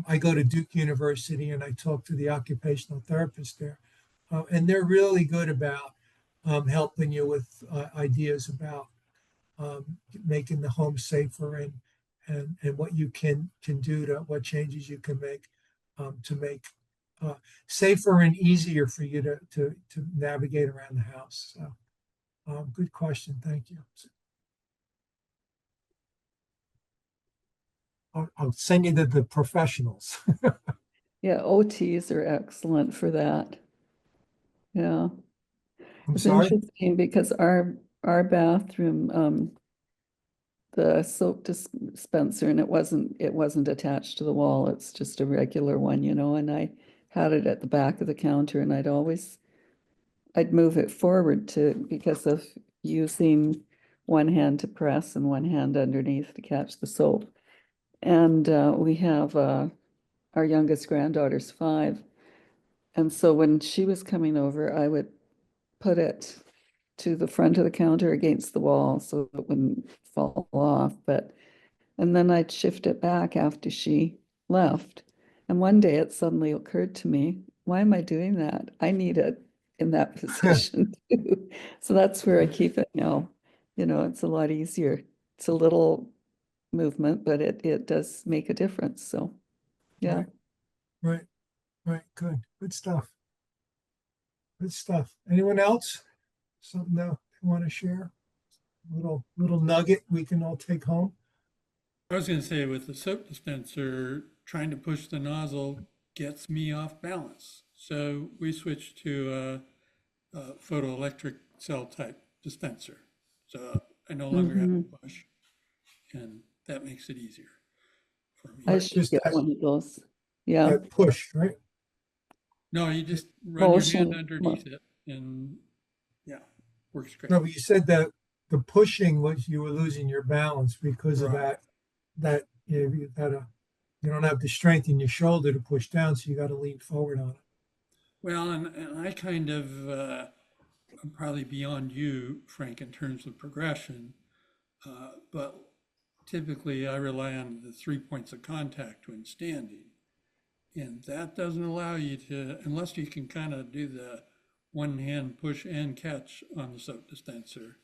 I go to Duke University and I talk to the occupational therapist there, and they're really good about helping you with ideas about making the home safer and what you can do to what changes you can make to make uh, safer and easier for you to navigate around the house. So, good question. Thank you. I'll send you to the professionals. Yeah, OTs are excellent for that. Yeah. I'm It's sorry. interesting because our bathroom, the soap dispenser, and it wasn't attached to the wall. It's just a regular one, and I had it at the back of the counter, and I'd move it forward because of using one hand to press and one hand underneath to catch the soap. And we have our youngest granddaughter's 5. And so when she was coming over, I would put it to the front of the counter against the wall so it wouldn't fall off. And then I'd shift it back after she left. And one day it suddenly occurred to me, why am I doing that? I need it in that position too. So that's where I keep it now. It's a lot easier. It's a little movement, but it does make a difference. So yeah. Right, right, right. Good stuff. Good stuff. Anyone else? Something that you want to share? Little nugget we can all take home. I was going to say with the soap dispenser, trying to push the nozzle gets me off balance. So we switched to a photoelectric cell type dispenser. So I no longer have Hmm. to push, and that makes it easier for me. I Right, should just get that, one of those. Yeah. that push, right? No, you just run your hand Motion. underneath it, and yeah, works great. No, but you said that the pushing was you were losing your balance because of Right. that you don't have the strength in your shoulder to push down, so you got to lean forward on it. Well, and I kind of, I'm probably beyond you, Frank, in terms of progression, but typically I rely on the 3 points of contact when standing. And that doesn't allow you to, unless you can kind of do the one hand push and catch on the soap dispenser.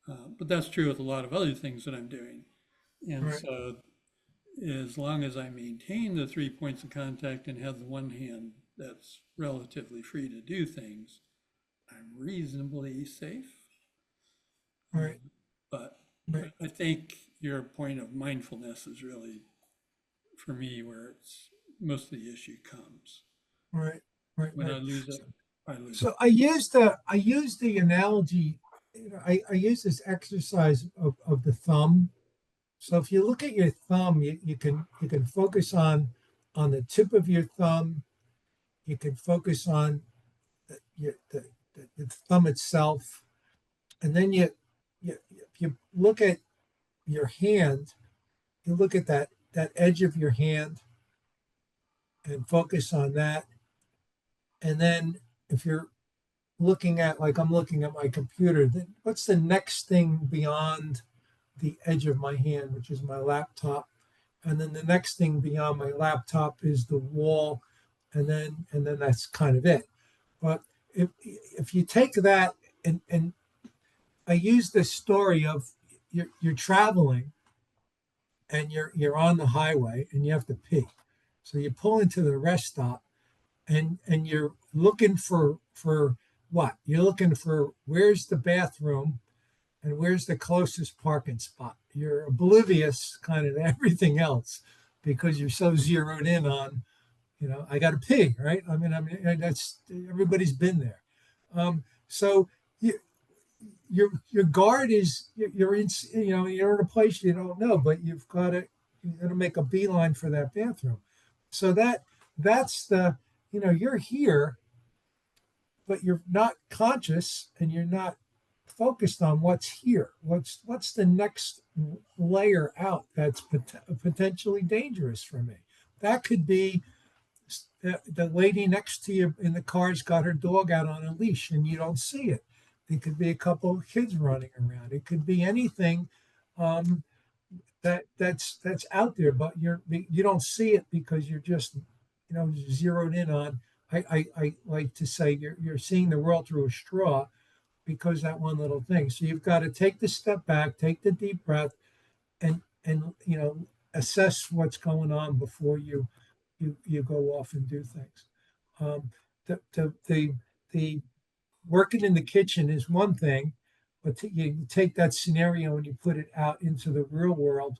But that's true with a lot of other things that I'm doing. And Right, so as long as I maintain the 3 points of contact and have the one hand that's relatively free to do things, I'm reasonably safe. right, But right, I think your point of mindfulness is really, for me, where it's most of the issue comes. right, right, When I right. lose it, I lose it. So I used the analogy. I use this exercise of the thumb. So if you look at your thumb, you can focus on the tip of your thumb. You can focus on the thumb itself, and then if you look at your hand, you look at that edge of your hand and focus on that. And then if you're looking at, like I'm looking at my computer, then what's the next thing beyond the edge of my hand, which is my laptop? And then the next thing beyond my laptop is the wall, and then that's kind of it. But if you take that and I use this story of you're traveling and you're on the highway and you have to pee. So you pull into the rest stop and you're looking for what? You're looking for where's the bathroom and where's the closest parking spot. You're oblivious kind of to everything else because you're so zeroed in on, I got to pee, right? I mean, that's everybody's been there. So you, your guard is you're in, you're in a place you don't know, but you got to make a beeline for that bathroom. So that's you're here, but you're not conscious and you're not focused on what's here. What's the next layer out that's potentially dangerous for me? That could be the lady next to you in the car's got her dog out on a leash and you don't see it. It could be a couple of kids running around. It could be anything um, that's out there, but you don't see it because you're just zeroed in on. I like to say you're seeing the world through a straw because that one little thing. So you've got to take the step back, take the deep breath, and assess what's going on before you go off and do things. Um, the working in the kitchen is one thing, but you take that scenario and you put it out into the real world.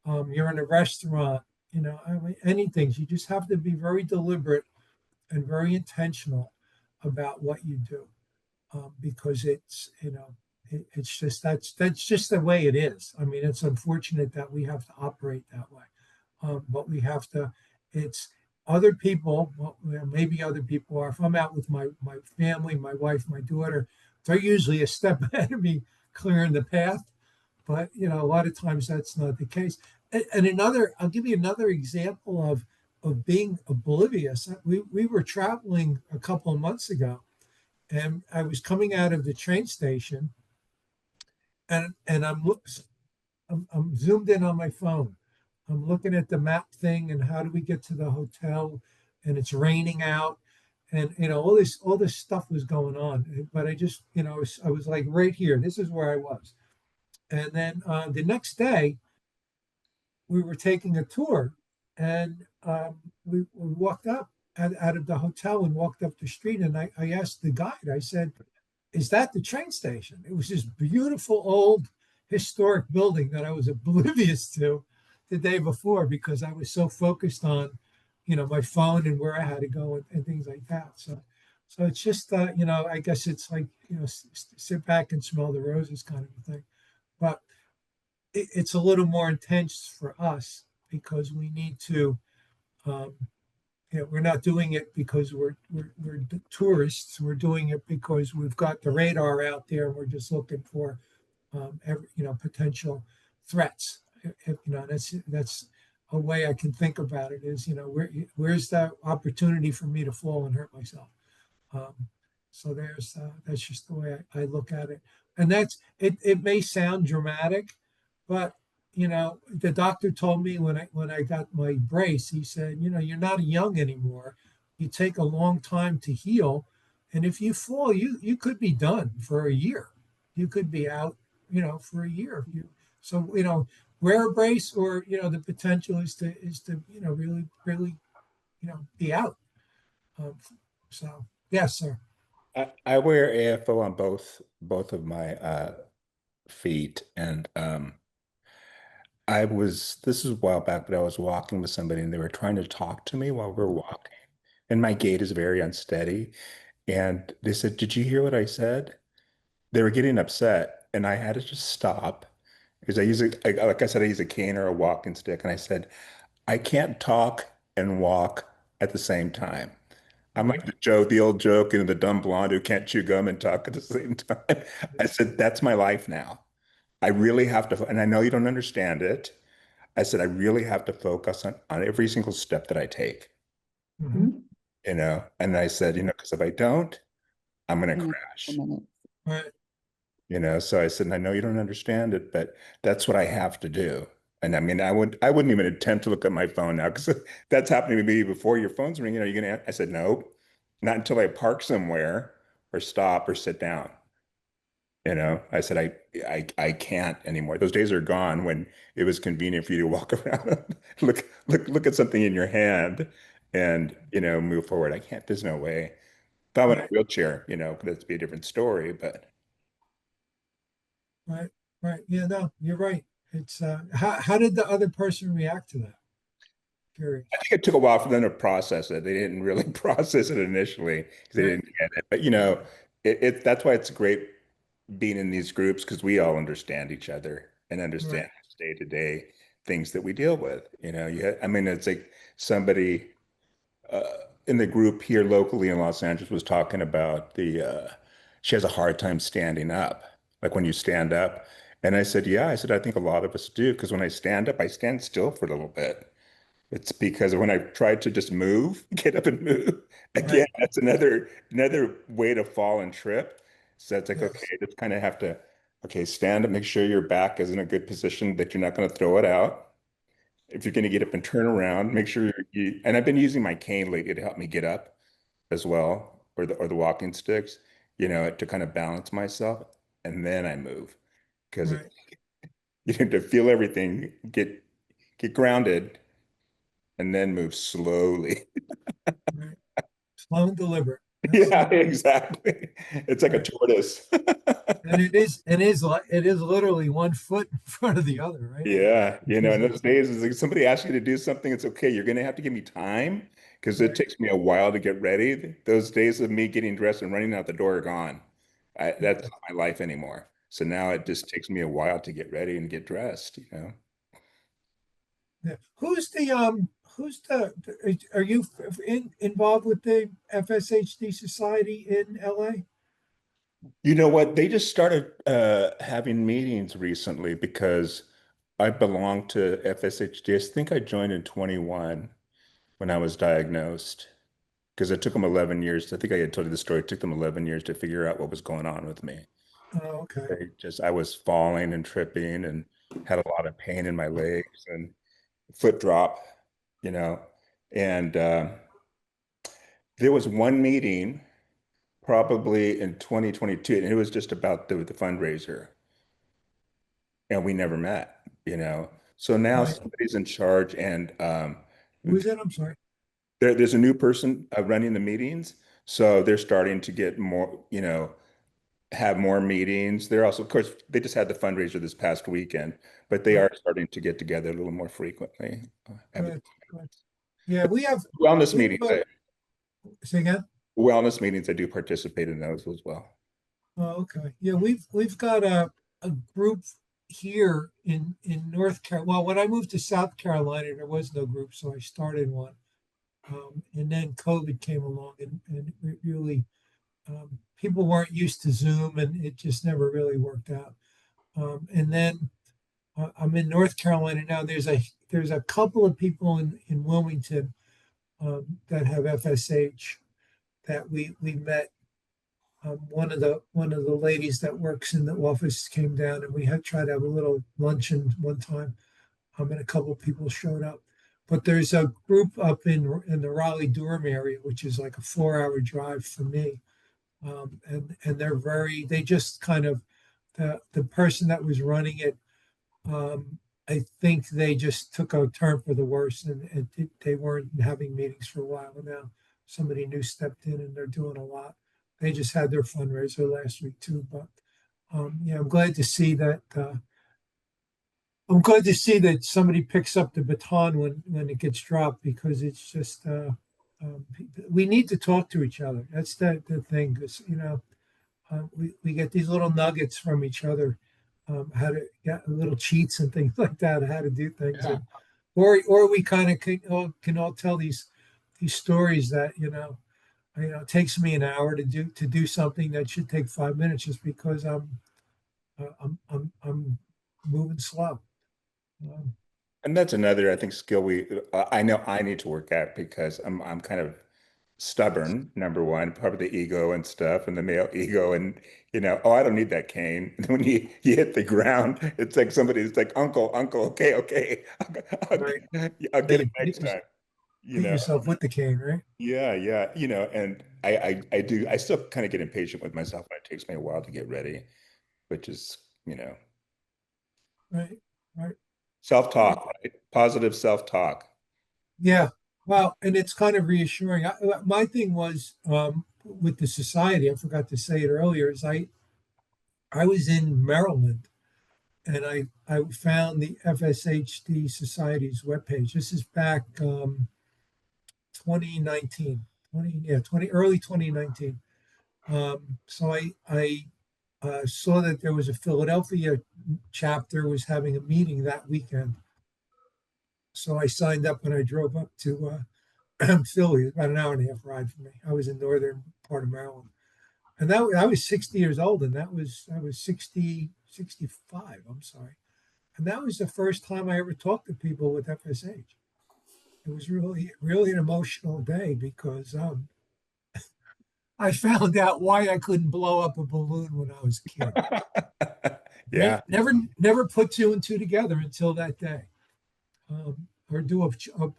You're in a restaurant, I mean, anything. You just have to be very deliberate and very intentional about what you do, because it's just that's just the way it is. I mean, it's unfortunate that we have to operate that way, but we have to. It's other people. Well, maybe other people are. If I'm out with my family, my wife, my daughter, they're usually a step ahead of me, clearing the path. But a lot of times that's not the case. And I'll give you another example of being oblivious. We were traveling a couple of months ago, and I was coming out of the train station, and I'm zoomed in on my phone. I'm looking at the map thing and how do we get to the hotel, and it's raining out, and all this stuff was going on. But I just I was like right here. This is where I was. And then the next day we were taking a tour, and we walked up out of the hotel and walked up the street, and I asked the guide. I said, is that the train station? It was this beautiful old historic building that I was oblivious to the day before because I was so focused on, my phone and where I had to go and things like that. So it's just, I guess it's like, sit back and smell the roses kind of a thing. But it's a little more intense for us because we need to, um, we're not doing it because we're tourists. We're doing it because we've got the radar out there. We're just looking for, potential threats. That's a way I can think about it. Is where's the opportunity for me to fall and hurt myself? Um, so that's just the way I look at it. And that's it. It may sound dramatic, but the doctor told me when I got my brace, he said, you're not young anymore. You take a long time to heal, and if you fall, you could be done for a year. You could be out, for a year. So wear a brace, or the potential is to really be out. Um, so yes, sir. I wear AFO on both of my feet, and this is a while back, but I was walking with somebody and they were trying to talk to me while we were walking. And my gait is very unsteady. And they said, "Did you hear what I said?" They were getting upset, and I had to just stop because like I said, I use a cane or a walking stick. And I said, "I can't talk and walk at the same time." I'm like the old joke, the dumb blonde who can't chew gum and talk at the same time. I said, "That's my life now. I really have to," and I know you don't understand it. I said, "I really have to focus on every single step that I take, Mhm. And I said, because if I don't, I'm going to In a crash, couple minutes. Right. So I said, and I know you don't understand it, but that's what I have to do. And I mean, I wouldn't even attempt to look at my phone now because that's happening to me before your phone's ringing. Are you going to, I said, "Nope, not until I park somewhere or stop or sit down." I said, I can't anymore. Those days are gone when it was convenient for you to walk around, look at something in your hand and, move forward. I can't, there's no way. If I went in a Right, wheelchair, that'd be a different story. But right, right. Yeah, no, you're right. It's how did the other person react to that? Curious. I think it took a while for them to process it. They didn't really process it initially because they Right, didn't get it. But that's why it's great being in these groups because we all understand each other and right, understand day-to-day things that we deal with. I mean, it's like somebody uh, in the group here locally in Los Angeles was talking about she has a hard time standing up, like when you stand up. And I said, yeah, I said, I think a lot of us do because when I stand up, I stand still for a little bit. It's because when I tried to just move, get up and move, again, right. that's another way to fall and trip. So it's like, okay, Yes, just kind of have to, okay, stand up, make sure your back is in a good position that you're not going to throw it out. If you're going to get up and turn around, make sure and I've been using my cane lately to help me get up as well, or the walking sticks, to kind of balance myself, and then I move because right, you need to feel everything, get grounded, and then move slowly. right. Slow and deliberate. Yeah, Absolutely. exactly. It's like a Right. tortoise. And it is literally one foot in front of the other, right? Yeah, Because in those days, it's like somebody asks you to do something, it's okay. You're going to have to give me time because it right, takes me a while to get ready. Those days of me getting dressed and running out the door are gone. That's yeah, not my life anymore. So now it just takes me a while to get ready and get dressed. yeah. Are you involved with the FSHD Society in LA? You know what? They just started having meetings recently because I belong to FSHD. I think I joined in 21 when I was diagnosed because it took them 11 years. I think I had told you the story. It took them 11 years to figure out what was going on with me. Oh, okay. I was falling and tripping and had a lot of pain in my legs and foot drop, you know. And there was one meeting probably in 2022, and it was just about the fundraiser, and we never met. So now Right. somebody's in charge, and Who is it? I'm sorry. there's a new person running the meetings, so they're starting to get more, have more meetings. They're also, of course, they just had the fundraiser this past weekend, but they Right. are starting to get together a little more frequently. Have Good. Good. Yeah, we have wellness we've meetings. say again. Wellness meetings, I do participate in those as well. Oh, okay. Yeah, we've got a group here in North Carolina. Well, when I moved to South Carolina, there was no group, so I started one. And then COVID came along, and it really people weren't used to Zoom, and it just never really worked out. And then I'm in North Carolina now. There's a couple of people in Wilmington that have FSH that we met. One of the ladies that works in the office came down, and we had tried to have a little luncheon one time. And a couple of people showed up. But there's a group up in the Raleigh Durham area, which is like a 4-hour drive for me. And they just kind of the person that was running it, I think they just took a turn for the worse, and they weren't having meetings for a while. And now somebody new stepped in, and they're doing a lot. They just had their fundraiser last week too. But yeah, I'm glad to see that. I'm glad to see that somebody picks up the baton when it gets dropped, because it's just we need to talk to each other. That's the thing, because we get these little nuggets from each other, how to get little cheats and things like that, how to do things, Yeah. and or we kind of can all tell these stories that it takes me an hour to do something that should take 5 minutes, just because I'm moving slow. Um, And that's another, I think, skill I know I need to work at because I'm kind of stubborn, number one, probably the ego and stuff and the male ego and oh, I don't need that cane. And when you hit the ground, it's like somebody's like, uncle, okay, okay. right. I'll Yeah, get it you next time. You hit know, yourself with the cane, right? yeah. And I still kind of get impatient with myself when it takes me a while to get ready, which is, Right. Right. Yeah. self-talk, right? Positive self-talk. Yeah. Well, and it's kind of reassuring. My thing was, with the society, I forgot to say it earlier, is I was in Maryland and I found the FSHD Society's webpage. This is back 2019, 20 early 2019. So I saw that there was a Philadelphia chapter was having a meeting that weekend. So I signed up and I drove up to Philly, about an hour and a half ride from me. I was in northern part of Maryland. And that I was 60 years old, and I was 65, I'm sorry. And that was the first time I ever talked to people with FSH. It was really an emotional day because I found out why I couldn't blow up a balloon when I was a kid. Yeah. Never put two and two together until that day, or do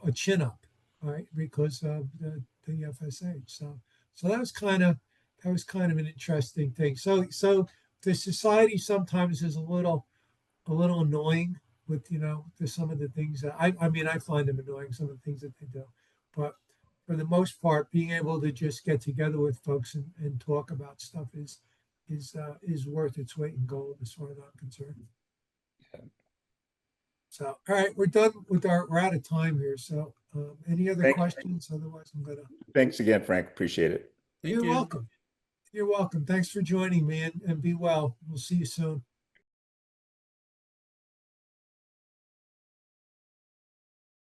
a chin up, right? Because of the FSH. So that was kind of an interesting thing. So the society sometimes is a little annoying with to some of the things that I mean I find them annoying, some of the things that they do, but for the most part, being able to just get together with folks and talk about stuff is worth its weight in gold as far as I'm concerned. So, all right, we're out of time here. So, any other questions? Otherwise, I'm gonna. Thanks again, Frank. Appreciate it. Thank You're you. welcome. You're welcome. Thanks for joining me, and be well. We'll see you soon.